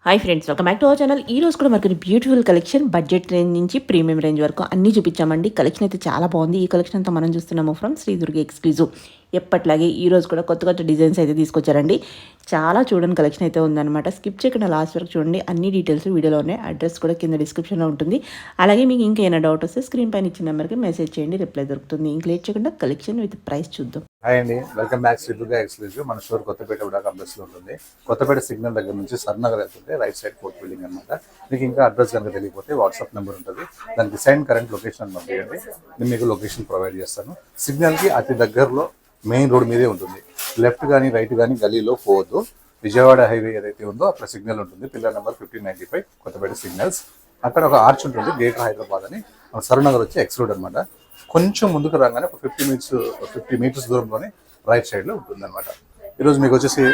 Hi friends, welcome back to our channel. ఈ రోజు కూడా మనకి బ్యూటిఫుల్ కలెక్షన్ బడ్జెట్ రేంజ్ నుంచి ప్రీమియం రేంజ్ వరకు అన్నీ చూపించామండి. కలెక్షన్ అయితే చాలా బాగుంది. ఈ కలెక్షన్ అంతా మనం చూస్తున్నాము ఫ్రమ్ శ్రీ దుర్గ ఎక్స్క్లూజివ్. ఎప్పట్లాగే ఈ రోజు కూడా కొత్త కొత్త డిజైన్స్ అయితే తీసుకొచ్చారండి. చాలా చూడండి కలెక్షన్ అయితే ఉందన్నమాట. స్కిప్ చేయకుండా లాస్ట్ వరకు చూడండి. అన్ని డీటెయిల్స్ వీడియోలో ఉన్నాయి. అడ్రస్ కూడా కింద డిస్క్రిప్షన్లో ఉంటుంది. అలాగే మీకు ఇంకేమైనా డౌట్ వస్తే స్క్రీన్ పైన ఇచ్చిన నెంబర్కి మెసేజ్ చేయండి, రిప్లై దొరుకుతుంది. ఇంక లేట్ చేయకుండా కలెక్షన్ విత్ ప్రైస్ చూద్దాం. హాయ్ అండి, welcome back Sri Durga exclusive. మన స్టోర్ కొత్తపేట కూడా కాంప్లెక్స్లో ఉంటుంది. కొత్తపేట సిగ్నల్ దగ్గర నుంచి సర్నగర్ వెళ్తుంటే రైట్ సైడ్ కోర్ట్ బిల్డింగ్ అనమాట. మీకు ఇంకా అడ్రస్ కనుక తెలియకపోతే వాట్సాప్ నెంబర్ ఉంటుంది, దానికి సెండ్ కరెంట్ లొకేషన్ పంపించండి. నేను మీకు లొకేషన్ ప్రొవైడ్ చేస్తాను. సిగ్నల్కి అతి దగ్గరలో మెయిన్ రోడ్ మీదే ఉంటుంది. లెఫ్ట్ కానీ రైట్ కానీ గలీలో పోవద్దు. విజయవాడ హైవే ఏదైతే ఉందో అక్కడ సిగ్నల్ ఉంటుంది. Pillar number 1595 Kothapet signals. అక్కడ ఒక ఆర్చ్ ఉంటుంది, గేట్ హైదరాబాద్ అని. సరూనగర్ వచ్చి ఎక్స్ రోడ్ అనమాట. కొంచెం ముందుకు రాగానే ఒక 50 మీటర్స్ దూరంలోనే రైట్ సైడ్లో ఉంటుంది అనమాట. ఈరోజు మీకు వచ్చేసి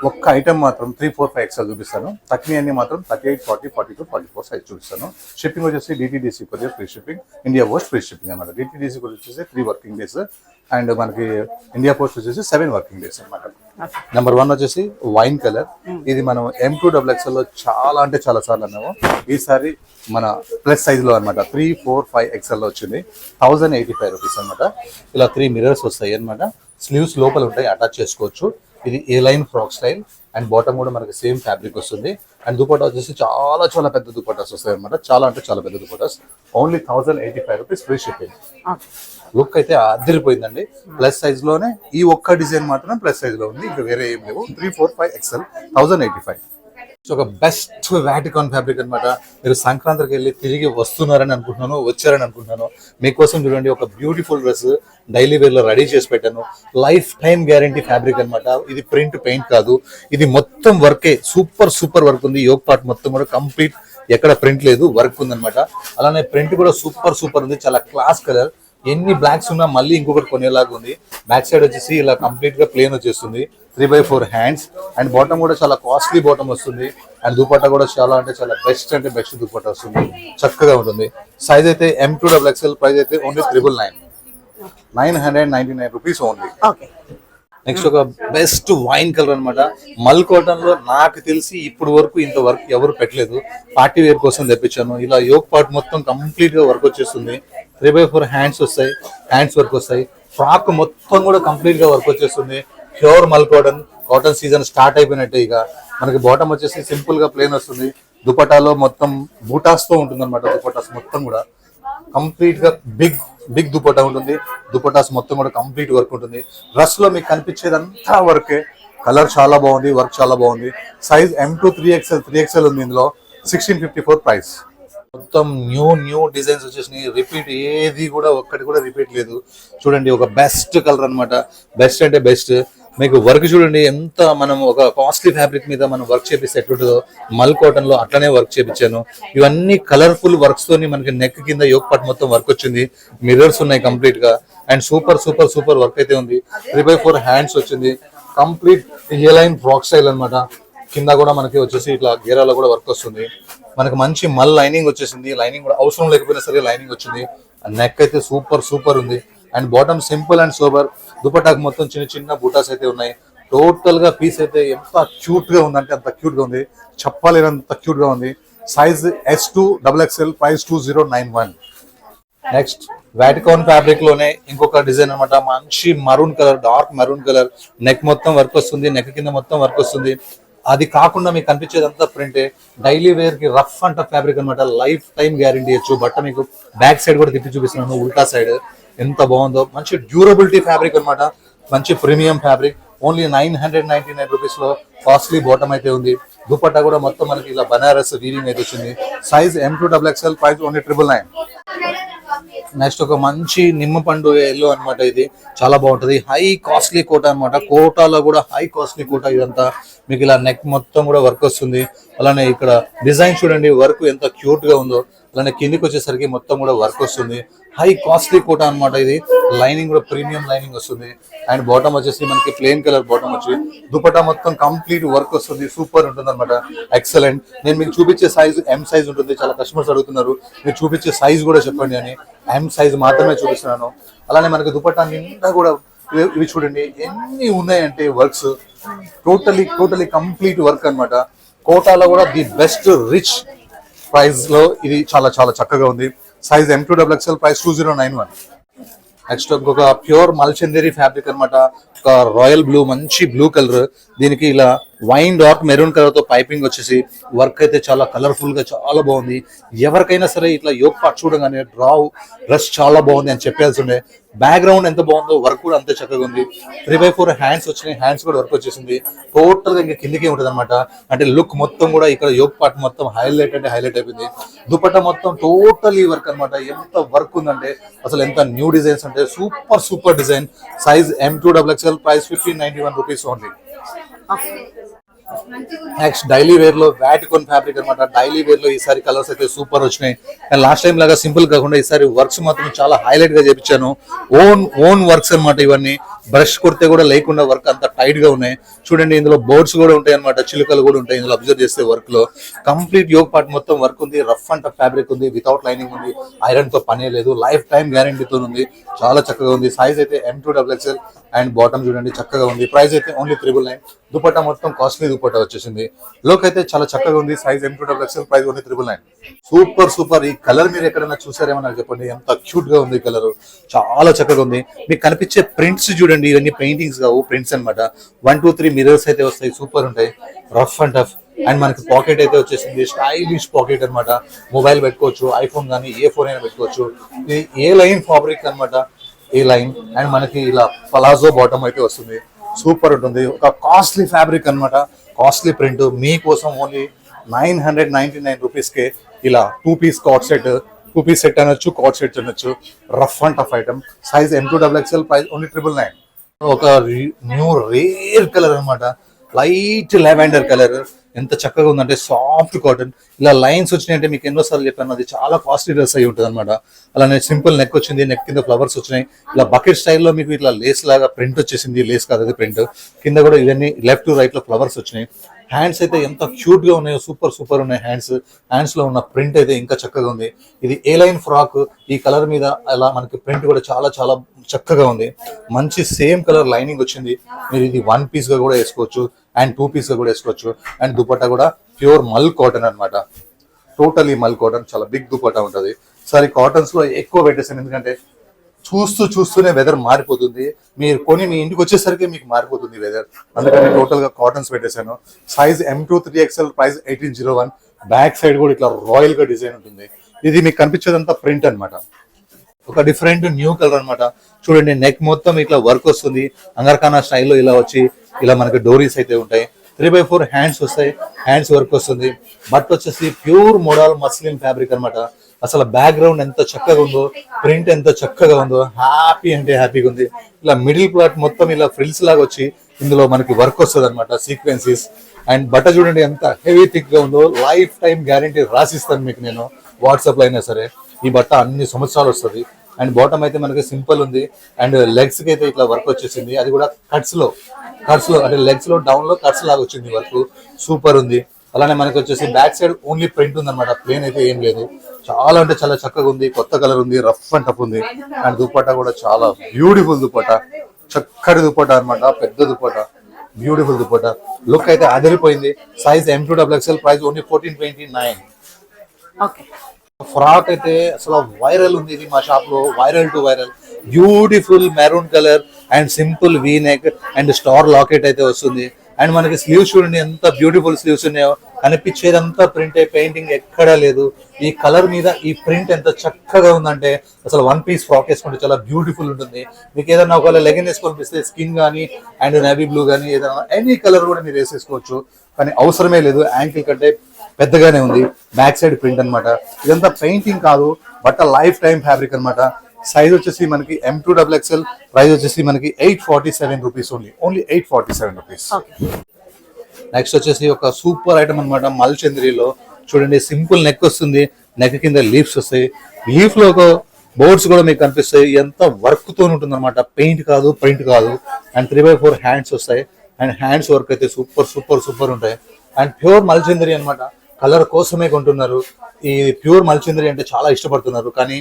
ఒక్క ఐటమ్ మాత్రం 3, 4, 5 ఎక్స్ఎల్ చూపిస్తాను. తక్కువ అన్ని మాత్రం 38, 40, 42, 44 సైజ్ చూపిస్తాను. షిప్పింగ్ వచ్చేసి DTDC courier free shipping, India post free shipping అనమాట. డిటీడీసీ కొరియర్ వచ్చేసి 3 వర్కింగ్ డేస్ అండ్ మనకి ఇండియా పోస్ట్ వచ్చేసి 7 వర్కింగ్ డేస్ అనమాట. నెంబర్ 1 వచ్చేసి వైన్ కలర్. ఇది మనం M2XXL లో చాలా అంటే చాలా సార్లు అన్నాము. ఈసారి మన ప్లస్ సైజ్ లో అనమాట 3, 4, 5 XL లో వచ్చింది. 1085 రూపీస్ అనమాట. ఇలా 3 మిరర్స్ వస్తాయి అనమాట. స్లీవ్స్ లోపల ఉంటాయి, అటాచ్ చేసుకోవచ్చు. ఇది A line frock style and bottom కూడా మనకి సేమ్ ఫ్యాబ్రిక్ వస్తుంది. అండ్ దుపట్టా వచ్చేసి చాలా చాలా పెద్ద దుపట్టాస్ వస్తాయి అనమాట. చాలా అంటే చాలా పెద్ద dupattas. Only 1085 rupees free shipping. Look అయితే అదిరిపోయిందండి. ప్లస్ సైజ్ లోనే ఈ ఒక్క డిజైన్ మాత్రం ప్లస్ సైజ్ లో ఉంది, ఇంకా వేరే ఏం లేవు. 3, 4, 5 XL 1085. ఒక బెస్ట్ వాటికాన్ ఫ్యాబ్రిక్ అనమాట. మీరు సంక్రాంతికి వెళ్ళి తిరిగి వస్తున్నారని అనుకుంటున్నాను, వచ్చారని అనుకుంటున్నాను. మీకోసం చూడండి ఒక బ్యూటిఫుల్ డ్రెస్ డైలీ వేర్ లో రెడీ చేసి పెట్టాను. లైఫ్ టైం గ్యారంటీ ఫ్యాబ్రిక్ అనమాట. ఇది ప్రింట్ పెయింట్ కాదు, ఇది మొత్తం వర్కే. సూపర్ వర్క్ ఉంది. యోగ్ పార్ట్ మొత్తం కూడా కంప్లీట్, ఎక్కడ ప్రింట్ లేదు, వర్క్ ఉందన్నమాట. అలానే ప్రింట్ కూడా సూపర్ ఉంది. చాలా క్లాస్ కలర్. ఎన్ని బ్లాక్స్ ఉన్నా మళ్ళీ ఇంకొకటి కొనేలాగా ఉంది. బ్యాక్ సైడ్ వచ్చేసి ఇలా కంప్లీట్ గా ప్లేన్ వచ్చేస్తుంది. 3/4 హ్యాండ్స్ అండ్ బాటమ్ కూడా చాలా కాస్ట్లీ బాటమ్ వస్తుంది. అండ్ దుపట్టా కూడా చాలా అంటే చాలా బెస్ట్ దుపట్టా వస్తుంది. చక్కగా ఉంటుంది. సైజ్ అయితే M2XXL. ప్రైస్ అయితే ఓన్లీ 999 రూపీస్ ఓన్లీ. నెక్స్ట్ ఒక బెస్ట్ వైన్ కలర్ అనమాట. మల్ కాటన్ లో నాకు తెలిసి ఇప్పుడు వరకు ఇంత వర్క్ ఎవరు పెట్టలేదు. పార్టీ వేర్ కోసం తెప్పించాను. ఇలా యోగ్ పార్ట్ మొత్తం కంప్లీట్ గా వర్క్ వచ్చేస్తుంది. 3/4 హ్యాండ్స్ వస్తాయి, హ్యాండ్స్ వర్క్ వస్తాయి. ఫ్రాక్ మొత్తం కూడా కంప్లీట్ గా వర్క్ వచ్చేస్తుంది. ప్యూర్ మల్ కాటన్ సీజన్ స్టార్ట్ అయిపోయినట్టే. ఇక మనకి బాటమ్ వచ్చేసి సింపుల్ గా ప్లేన్ వస్తుంది. దుపటాలో మొత్తం బూటాస్ తో ఉంటుంది అనమాట. దుపటాస్ మొత్తం కూడా కంప్లీట్ గా బిగ్ దుపట్టా ఉంటుంది. దుపటాస్ మొత్తం కూడా కంప్లీట్ వర్క్ ఉంటుంది. డ్రెస్ లో మీకు కనిపించేది అంతా వర్కే. కలర్ చాలా బాగుంది, వర్క్ చాలా బాగుంది. సైజ్ M2 3XL ఉంది. ఇందులో 1654 ప్రైస్. మొత్తం న్యూ డిజైన్స్ వచ్చేసినాయి. రిపీట్ ఏది కూడా ఒక్కటి కూడా రిపీట్ లేదు. చూడండి ఒక బెస్ట్ కలర్ అనమాట. బెస్ట్ అంటే బెస్ట్. మీకు వర్క్ చూడండి ఎంత, మనం ఒక కాస్ట్లీ ఫ్యాబ్రిక్ మీద మనం వర్క్ చేపిస్తే ఎట్లుంటుందో మల్ కాటన్ లో అట్లనే వర్క్ చేపించాను. ఇవన్నీ కలర్ఫుల్ వర్క్స్ తోని మనకి నెక్ కింద యోగ్ పార్ట్ మొత్తం వర్క్ వచ్చింది. మిర్రర్స్ ఉన్నాయి కంప్లీట్ గా. అండ్ సూపర్ వర్క్ అయితే ఉంది. 3/4 హ్యాండ్స్ వచ్చింది. కంప్లీట్ ఏ లైన్ ఫ్రాక్ స్టైల్ అనమాట. కింద కూడా మనకి వచ్చేసి ఇట్లా గేరాలో కూడా వర్క్ వస్తుంది. మనకి మంచి మల్ లైనింగ్ వచ్చేసింది. లైనింగ్ కూడా అవసరం లేకపోయినా సరే లైనింగ్ వచ్చింది. నెక్ అయితే సూపర్ ఉంది. And bottom simple and sober. దుపట్టాకు మొత్తం చిన్న బూటాస్ అయితే ఉన్నాయి. టోటల్ గా పీస్ అయితే ఎంత క్యూట్ గా ఉందంటే అంత క్యూట్ గా ఉంది. చెప్పలేనంత క్యూట్ గా ఉంది. Size S2XXL. Price 2091. Next Vatican fabric లోనే ఇంకొక డిజైన్ అనమాట. మంచి maroon colour, dark maroon colour. Neck మొత్తం వర్క్ వస్తుంది, నెక్ కింద మొత్తం వర్క్ వస్తుంది. అది కాకుండా మీకు కనిపించేది అంతా ప్రింటే. డైలీ వేర్ కి రఫ్ అండ్ టఫ్ ఫ్యాబ్రిక్ అనమాట. లైఫ్ టైం గ్యారంటీ ఇచ్చు. బట్ట మీకు బ్యాక్ సైడ్ కూడా తిప్పి చూపిస్తున్నాను, ఉల్టా సైడ్ ఎంత బాగుందో. మంచి డ్యూరబిలిటీ ఫ్యాబ్రిక్ అనమాట. మంచి ప్రీమియం ఫ్యాబ్రిక్. ఓన్లీ 999 రూపీస్ లో కాస్ట్లీ బాటమ్ అయితే ఉంది. దుపట్టా కూడా మొత్తం మనకి ఇలా బనారస్ వీవింగ్ అయితే వచ్చింది. Size M2XXL. Price only 999. Next ఒక మంచి నిమ్మపండు ఎల్లో అనమాట. ఇది చాలా బాగుంటది. హై కాస్ట్లీ కోట అనమాట. కోటాలో కూడా హై కాస్ట్లీ కోట ఇదంతా. మీకు ఇలా నెక్ మొత్తం కూడా వర్క్ వస్తుంది. అలానే ఇక్కడ డిజైన్ చూడండి, వర్క్ ఎంత క్యూట్ గా ఉందో. అలానే కిందికి వచ్చేసరికి మొత్తం కూడా వర్క్ వస్తుంది. హై కాస్ట్లీ కోట అనమాట. ఇది లైనింగ్ కూడా ప్రీమియం లైనింగ్ వస్తుంది. అండ్ బాటమ్ వచ్చేసి మనకి ప్లెయిన్ కలర్ బాటమ్ వచ్చి దుపట్టా మొత్తం కంప్లీట్ వర్క్ వస్తుంది. సూపర్ ఉంటుంది అనమాట. ఎక్సలెంట్. నేను మీకు చూపించే సైజ్ M సైజ్ ఉంటుంది. చాలా కస్టమర్స్ అడుగుతున్నారు మీరు చూపించే సైజ్ కూడా చెప్పండి అని. M సైజ్ మాత్రమే చూపిస్తున్నాను. అలానే మనకి దుపట్టా నిండా కూడా ఇవి చూడండి ఎన్ని ఉన్నాయంటే వర్క్స్. టోటలీ కంప్లీట్ వర్క్ అనమాట. కోటాలో కూడా ది బెస్ట్ రిచ్ ప్రైస్ లో ఇది చాలా చాలా చక్కగా ఉంది. Size M2XXL, price 2091. నెక్స్ట్ ఇంకొక ప్యూర్ మల్చందేరి ఫ్యాబ్రిక్ అన్నమాట. ఒక రాయల్ బ్లూ, మంచి బ్లూ కలర్, దీనికి ఇలా వైన్ డార్క్ మెరూన్ కలర్ తో పైపింగ్ వచ్చేసి వర్క్ అయితే చాలా కలర్ఫుల్ గా చాలా బాగుంది. ఎవరికైనా సరే ఇట్లా యోగ్ పార్ట్ చూడగానే డ్రెస్ చాలా బాగుంది అని చెప్పాల్సి ఉండే. బ్యాక్గ్రౌండ్ ఎంత బాగుందో వర్క్ కూడా అంతే చక్కగా ఉంది. 3x4 హ్యాండ్స్ వచ్చినాయి, హ్యాండ్స్ కూడా వర్క్ వచ్చేసింది. టోటల్ గా ఇంకా కిందికే ఉంటుంది అనమాట. అంటే లుక్ మొత్తం కూడా ఇక్కడ యోగ్ పార్ట్ మొత్తం హైలైట్ అంటే హైలైట్ అయిపోయింది. దుపట్టా మొత్తం టోటల్ ఈ వర్క్ అనమాట. ఎంత వర్క్ ఉందంటే అసలు ఎంత న్యూ డిజైన్స్ అంటే super design. Size M2XXL, price 1591 rupees only. Next daily wear లో వాటికోన్ ఫ్యాబ్రిక్ అనమాట. డైలీ వేర్ లో ఈసారి కలర్స్ అయితే సూపర్ వచ్చినాయి. అండ్ లాస్ట్ టైం లాగా సింపుల్ కాకుండా ఈసారి వర్క్స్ మాత్రం చాలా హైలైట్ గా చేపించాను. ఓన్ వర్క్స్ అనమాట ఇవన్నీ. బ్రష్ కొడితే కూడా లేకుండా వర్క్ అంత టైట్ గా ఉన్నాయి. చూడండి ఇందులో బోర్డ్స్ కూడా ఉంటాయి అనమాట, చిలుకలు కూడా ఉంటాయి ఇందులో అబ్జర్వ్ చేస్తే వర్క్ లో. కంప్లీట్ యోగ్ పార్ట్ మొత్తం వర్క్ ఉంది. రఫ్ అండ్ టఫ్ ఫ్యాబ్రిక్ ఉంది, వితౌట్ లైనింగ్ ఉంది, ఐరన్ తో పనే లేదు, లైఫ్ టైం గ్యారంటీతో ఉంది. చాలా చక్కగా ఉంది. సైజ్ అయితే M2XXL అండ్ బాటమ్ చూడండి చక్కగా ఉంది. ప్రైస్ అయితే ఓన్లీ 999. దుపట్టా మొత్తం కాస్ట్లీ దుపట్టా వచ్చేసింది. లుక్ అయితే చాలా చక్కగా ఉంది. Size M2XXL, price only 999. Super. ఈ కలర్ మీరు ఎక్కడైనా చూసారేమో నాకు చెప్పండి. ఎంత క్యూట్ గా ఉంది కలర్, చాలా చక్కగా ఉంది. మీకు కనిపించే ప్రింట్స్ చూడండి, ఇవన్నీ పెయింటింగ్స్ కావు, ప్రింట్స్ అనమాట. 1, 2, 3 మిరర్స్ అయితే వస్తాయి, సూపర్ ఉంటాయి, రఫ్ అండ్ టఫ్. అండ్ మనకి పాకెట్ అయితే వచ్చేసింది, స్టైలిష్ పాకెట్ అనమాట. మొబైల్ పెట్టుకోవచ్చు, ఐఫోన్ కానీ ఏ ఫోన్ అయినా పెట్టుకోవచ్చు. ఇది ఏ లైన్ ఫ్యాబ్రిక్ అనమాట, ఏ లైన్. అండ్ మనకి ఇలా పలాజో బాటమ్ అయితే వస్తుంది, సూపర్ ఉంటుంది. ఒక కాస్ట్లీ ఫ్యాబ్రిక్ అనమాట, కాస్ట్లీ ప్రింట్. మీకోసం ఓన్లీ 999 రూపీస్కే ఇలా 2-piece card set, 2-piece set అనొచ్చు, కార్డ్ సెట్ అనొచ్చు. Rough and tough item. Size M2XXL, price only 999. ఒక న్యూ రేర్ కలర్ అనమాట, లైట్ లావెండర్ కలర్. ఎంత చక్కగా ఉందంటే సాఫ్ట్ కాటన్. ఇలా లైన్స్ వచ్చినాయంటే మీకు ఎన్నోసార్లు చెప్పాను, అది చాలా కాస్ట్లీ డ్రెస్ అయి ఉంటుంది అనమాట. అలానే సింపుల్ నెక్ వచ్చింది, నెక్ కింద ఫ్లవర్స్ వచ్చినాయి. ఇలా బకెట్ స్టైల్లో మీకు ఇట్లా లేస్ లాగా ప్రింట్ వచ్చేసింది. లేస్ కాదు, అది ప్రింట్. కింద కూడా ఇవన్నీ లెఫ్ట్ రైట్ లో ఫ్లవర్స్ వచ్చినాయి. హ్యాండ్స్ అయితే ఎంత క్యూట్ గా ఉన్నాయో, సూపర్ ఉన్నాయి హ్యాండ్స్. హ్యాండ్స్ లో ఉన్న ప్రింట్ అయితే ఇంకా చక్కగా ఉంది. ఇది ఏ లైన్ ఫ్రాక్, ఈ కలర్ మీద అలా మనకి ప్రింట్ కూడా చాలా చక్కగా ఉంది. మంచి సేమ్ కలర్ లైనింగ్ వచ్చింది. మీరు ఇది 1 piece గా కూడా వేసుకోవచ్చు అండ్ 2 piece గా కూడా వేసుకోవచ్చు. అండ్ దుపట్టా కూడా ప్యూర్ మల్ కాటన్ అనమాట, టోటలీ మల్ కాటన్. చాలా బిగ్ దుపట్టా ఉంటుంది. సరే కాటన్స్ లో ఎక్కువ పెట్టేసాను, ఎందుకంటే చూస్తూనే వెదర్ మారిపోతుంది. మీరు కొని మీ ఇంటికి వచ్చేసరికి మీకు మారిపోతుంది వెదర్, అందుకని టోటల్ గా కాటన్స్ పెట్టేశాను. Size M2XXL, price 1801. Back side కూడా ఇట్లా రాయల్ గా డిజైన్ ఉంటుంది. ఇది మీకు కనిపించేదంతా ప్రింట్ అనమాట, ఒక డిఫరెంట్ న్యూ కలర్ అనమాట. చూడండి నెక్ మొత్తం ఇట్లా వర్క్ వస్తుంది, అంగర్ఖానా స్టైల్లో ఇలా వచ్చి ఇలా మనకి డోరీస్ అయితే ఉంటాయి. 3x4 హ్యాండ్స్ వస్తాయి, హ్యాండ్స్ వర్క్ వస్తుంది. బట్ వచ్చేసి ప్యూర్ మోడల్ మస్లిన్ ఫ్యాబ్రిక్ అనమాట. అసలు బ్యాక్గ్రౌండ్ ఎంత చక్కగా ఉందో, ప్రింట్ ఎంత చక్కగా ఉందో, హ్యాపీ అంటే హ్యాపీగా ఉంది. ఇలా మిడిల్ ప్లాట్ మొత్తం ఇలా ఫ్రిల్స్ లాగా వచ్చి ఇందులో మనకి వర్క్ వస్తుంది అనమాట, సీక్వెన్సీస్. అండ్ బట్ట చూడండి ఎంత హెవీ థిక్ గా ఉందో. లైఫ్ టైం గ్యారంటీ రాసిస్తాను మీకు నేను వాట్సాప్ లో అయినా సరే. ఈ బట్ట అన్ని సంవత్సరాలు వస్తుంది. అండ్ బాటమ్ అయితే మనకి సింపుల్ ఉంది. అండ్ లెగ్స్ కి అయితే ఇట్లా వర్క్ వచ్చేసింది, అది కూడా కట్స్ లో అంటే లెగ్స్ లో డౌన్ లో కట్స్ లాగా వచ్చింది వర్క్, సూపర్ ఉంది. అలానే మనకి వచ్చేసి బ్యాక్ సైడ్ ఓన్లీ ప్రింట్ ఉంది అనమాట, ప్లేన్ అయితే ఏం లేదు. చాలా అంటే చాలా చక్కగా ఉంది, కొత్త కలర్ ఉంది, రఫ్ అండ్ టఫ్ ఉంది. అండ్ దుపట్టా కూడా చాలా బ్యూటిఫుల్ దుపట్టా, చక్కటి దుపట్టా అనమాట, పెద్ద దుపట్టా, బ్యూటిఫుల్ దుపట్టా. లుక్ అయితే అదిరిపోయింది. Size M2XXL, price only 1429. Frock అయితే అసలు వైరల్ ఉంది, ఇది మా షాప్ లో viral to viral. Beautiful maroon colour and simple V neck and star locket అయితే వస్తుంది. అండ్ మనకి స్లీవ్స్ చూడండి ఎంత బ్యూటిఫుల్ స్లీవ్స్ ఉన్నాయో, కనిపించేదంతా ప్రింట్, పెయింటింగ్ ఎక్కడా లేదు. ఈ కలర్ మీద ఈ ప్రింట్ ఎంత చక్కగా ఉందంటే అసలు 1 piece ఫ్రాక్ వేసుకుంటే చాలా బ్యూటిఫుల్ ఉంటుంది. మీకు ఏదైనా ఒకవేళ లెగిన్ వేసుకొనిపిస్తే స్కిన్ కానీ అండ్ నేవీ బ్లూ కానీ ఏదైనా ఎనీ కలర్ కూడా మీరు వేసేసుకోవచ్చు, కానీ అవసరమే లేదు. యాంకిల్ కంటే పెద్దగానే ఉంది. బ్యాక్ సైడ్ ప్రింట్ అనమాట. ఇదంతా పెయింటింగ్ కాదు, బట్ లైఫ్ టైం ఫ్యాబ్రిక్ అనమాట. సైజ్ వచ్చేసి మనకి M2XXL, ప్రైస్ వచ్చేసి మనకి 847 రూపీస్ ఓన్లీ 847 రూపీస్. నెక్స్ట్ వచ్చేసి ఒక సూపర్ ఐటమ్ అనమాట, మల్చంద్రిలో. చూడండి సింపుల్ నెక్ వస్తుంది, నెక్ కింద లీవ్స్ వస్తాయి. లీఫ్ లో ఒక బోర్డ్స్ కూడా మీకు కనిపిస్తాయి. ఎంత వర్క్ తో ఉంటుంది అనమాట, పెయింట్ కాదు, ప్రింట్ కాదు. అండ్ 3x4 హ్యాండ్స్ వస్తాయి. అండ్ హ్యాండ్స్ వర్క్ అయితే సూపర్ ఉంటాయి. అండ్ ప్యూర్ మల్చంద్రి అనమాట, కలర్ కోసమే కొంటున్నారు. ఈ ప్యూర్ మల్చంద్రి అంటే చాలా ఇష్టపడుతున్నారు, కానీ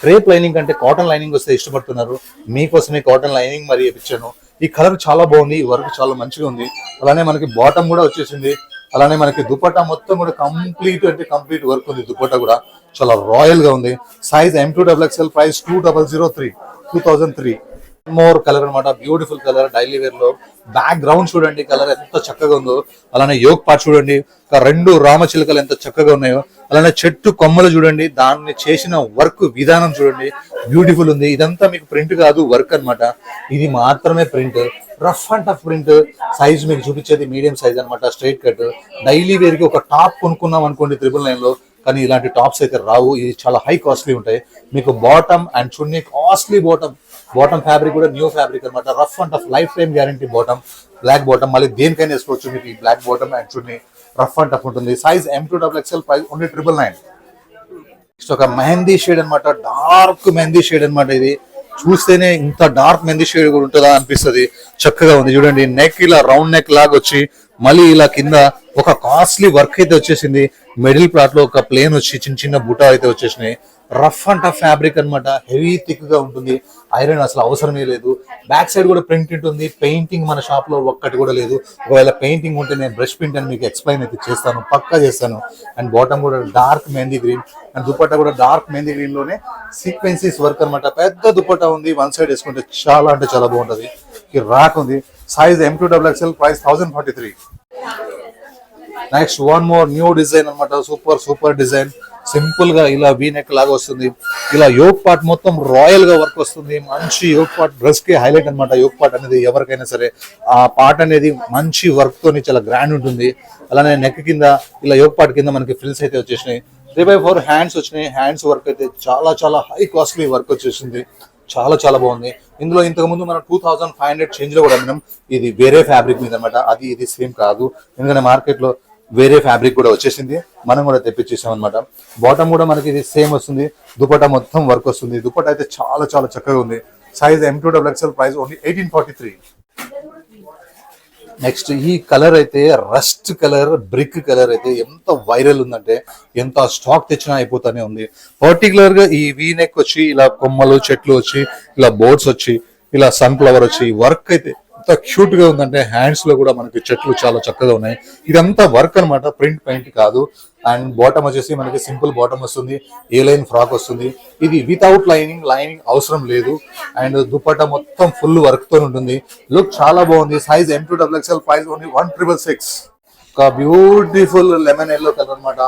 క్రేప్ లైనింగ్ అంటే కాటన్ లైనింగ్ వస్తే ఇష్టపడుతున్నారు. మీకోసమే కాటన్ లైనింగ్ మరి ఇప్పించాను. ఈ కలర్ చాలా బాగుంది, ఈ వర్క్ చాలా మంచిగా ఉంది. అలానే మనకి బాటమ్ కూడా వచ్చేసింది, అలానే మనకి దుపట్టా మొత్తం కూడా కంప్లీట్ అంటే కంప్లీట్ వర్క్ ఉంది. దుపట్టా కూడా చాలా రాయల్ గా ఉంది. Size M2XXL, price 2003 more colour అనమాట. బ్యూటిఫుల్ కలర్, డైలీ వేర్ లో. బ్యాక్ గ్రౌండ్ చూడండి, కలర్ ఎంత చక్కగా ఉందో. అలానే యోగ్ పార్ట్ చూడండి, రెండు రామచిలుకలు ఎంత చక్కగా ఉన్నాయో. అలానే చెట్టు కొమ్మలు చూడండి, దాన్ని చేసిన వర్క్ విధానం చూడండి, బ్యూటిఫుల్ ఉంది. ఇదంతా మీకు ప్రింట్ కాదు, వర్క్ అన్నమాట. ఇది మాత్రమే print, rough and tough print. Size మీకు చూపించేది మీడియం సైజ్ అన్నమాట, స్ట్రైట్ కట్. డైలీ వేర్ కి ఒక టాప్ కొనుక్కున్నాం అనుకోండి 999 లో, కానీ ఇలాంటి టాప్స్ అయితే రావు. ఇది చాలా హై కాస్ట్లీ ఉంటాయి. మీకు bottom and chunni costly bottom fabric కూడా న్యూ ఫ్యాబ్రిక్ అనమాట. Rough and tough, lifetime guarantee bottom, black bottom. మళ్ళీ దేనికైనా వేసుకోవచ్చు. మీకు ఈ black bottom and chunni rough and tough ఉంటుంది. Size M2XXL, price only 999. Next ఒక మెహందీ షేడ్ అనమాట, డార్క్ మెహందీ షేడ్ అనమాట. ఇది చూస్తేనే ఇంత డార్క్ మెహందీ షేడ్ కూడా ఉంటుందా అనిపిస్తుంది. చక్కగా ఉంది చూడండి. నెక్ ఇలా రౌండ్ నెక్ లాగా వచ్చి, మళ్ళీ ఇలా కింద ఒక కాస్ట్లీ వర్క్ అయితే వచ్చేసింది. మిడిల్ ప్లాట్ లో ఒక ప్లేన్ వచ్చి చిన్న చిన్న బుటా అయితే వచ్చేసినాయి. రఫ్ అండ్ టఫ్ ఫ్యాబ్రిక్ అనమాట, హెవీ థిక్ గా ఉంటుంది. ఐరన్ అసలు అవసరమే లేదు. బ్యాక్ సైడ్ కూడా ప్రింట్ ఉంటుంది. పెయింటింగ్ మన షాప్ లో ఒక్కటి కూడా లేదు. ఒకవేళ పెయింటింగ్ ఉంటే నేను బ్రష్ ప్రింట్ అని మీకు ఎక్స్ప్లెయిన్ అయితే చేస్తాను, పక్కా చేస్తాను. అండ్ బాటమ్ కూడా dark mehndi green, and dupatta కూడా డార్క్ మెహందీ గ్రీన్ లోనే సీక్వెన్సీస్ వర్క్ అనమాట. పెద్ద దుపట్టా ఉంది. వన్ సైడ్ వేసుకుంటే చాలా అంటే చాలా బాగుంటది. రాక్ ఉంది. Size M2XXL, price 1043. Next one more new design అనమాట. Super design. సింపుల్ గా ఇలా వీ నెక్ లాగా వస్తుంది. ఇలా యోగ్ పార్ట్ మొత్తం రాయల్ గా వర్క్ వస్తుంది. మంచి యోగ్ పార్ట్ డ్రెస్ కి హైలైట్ అనమాట. యోగ్ పార్ట్ అనేది ఎవరికైనా సరే ఆ పార్ట్ అనేది మంచి వర్క్ తోని చాలా గ్రాండ్ ఉంటుంది. అలానే నెక్ కింద ఇలా యోగ్ పార్ట్ కింద మనకి ఫ్రిల్స్ అయితే వచ్చేసినాయి. 3/4 హ్యాండ్స్ వచ్చినాయి. హ్యాండ్స్ వర్క్ అయితే చాలా హై కాస్ట్లీ వర్క్ వచ్చేసింది. చాలా బాగుంది. ఇందులో ఇంతకు ముందు మనం 2500 చేంజ్ లో కూడా అమ్మినాం. ఇది వేరే ఫ్యాబ్రిక్ మీద అనమాట. అది ఇది సేమ్ కాదు, ఎందుకంటే మార్కెట్ లో వేరే ఫ్యాబ్రిక్ కూడా వచ్చేసింది. మనం కూడా తెప్పించేసాం అనమాట. బాటమ్ కూడా మనకి ఇది సేమ్ వస్తుంది. దుపట్టా మొత్తం వర్క్ వస్తుంది. దుపట్టా అయితే చాలా చక్కగా ఉంది. Size M2XXL, price only 1843. Next ఈ కలర్ అయితే రస్ట్ కలర్, బ్రిక్ కలర్ అయితే ఎంత వైరల్ ఉందంటే, ఎంత స్టాక్ తెచ్చినా అయిపోతానే ఉంది. పర్టికులర్ గా ఈ వీ నెక్ వచ్చి ఇలా కొమ్మలు చెట్లు వచ్చి, ఇలా బోర్డ్స్ వచ్చి, ఇలా సన్ ఫ్లవర్ వచ్చి, వర్క్ అయితే ఎంత క్యూట్ గా ఉందంటే. హ్యాండ్స్ లో కూడా మనకి చెట్లు చాలా చక్కగా ఉన్నాయి. ఇదంతా వర్క్ అనమాట, ప్రింట్ పెయింట్ కాదు. అండ్ బాటమ్ వచ్చేసి మనకి సింపుల్ బాటమ్ వస్తుంది. ఏ లైన్ ఫ్రాక్ వస్తుంది. ఇది వితౌట్ లైనింగ్ అవసరం లేదు. అండ్ దుపట్టా మొత్తం ఫుల్ వర్క్ తో ఉంటుంది. లుక్ చాలా బాగుంది. Size M2XXL, price only 1666. ఒక బ్యూటిఫుల్ లెమన్ ఎల్లో కలర్ అనమాట.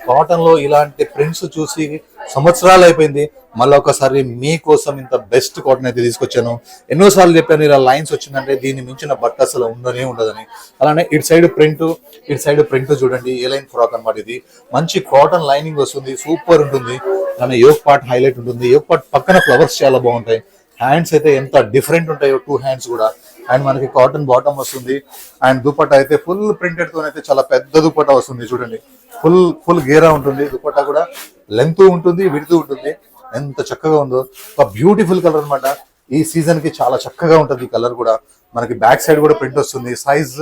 కాటన్ లో ఇలాంటి ప్రింట్స్ చూసి సంవత్సరాలు అయిపోయింది. మళ్ళీ ఒకసారి మీకోసం ఇంత బెస్ట్ కాటన్ అయితే తీసుకొచ్చాను. ఎన్నోసార్లు చెప్పాను, ఇలా లైన్స్ వచ్చిందంటే దీన్ని మించిన బట్ట అసలు ఉండదని. అలానే ఇటు సైడ్ ప్రింట్ చూడండి. ఏ లైన్ ఫ్రాక్ అనమాట. ఇది మంచి కాటన్ లైనింగ్ వస్తుంది. సూపర్ ఉంటుంది. అలానే యోగ్ పార్ట్ హైలైట్ ఉంటుంది. యోగ్ పార్ట్ పక్కన ఫ్లవర్స్ చాలా బాగుంటాయి. హ్యాండ్స్ అయితే ఎంత డిఫరెంట్ ఉంటాయో, 2 హ్యాండ్స్ కూడా. అండ్ మనకి కాటన్ బాటమ్ వస్తుంది. అండ్ దుపట్టా అయితే ఫుల్ ప్రింటెడ్ తో అయితే చాలా పెద్ద దుపట్టా వస్తుంది. చూడండి, ఫుల్ గేరా ఉంటుంది. దుపట్టా కూడా లెంత్ ఉంటుంది, విడుతూ ఉంటుంది. ఎంత చక్కగా ఉందో. ఒక బ్యూటిఫుల్ కలర్ అనమాట. ఈ సీజన్ కి చాలా చక్కగా ఉంటుంది ఈ కలర్ కూడా. మనకి బ్యాక్ సైడ్ కూడా ప్రింట్ వస్తుంది. సైజ్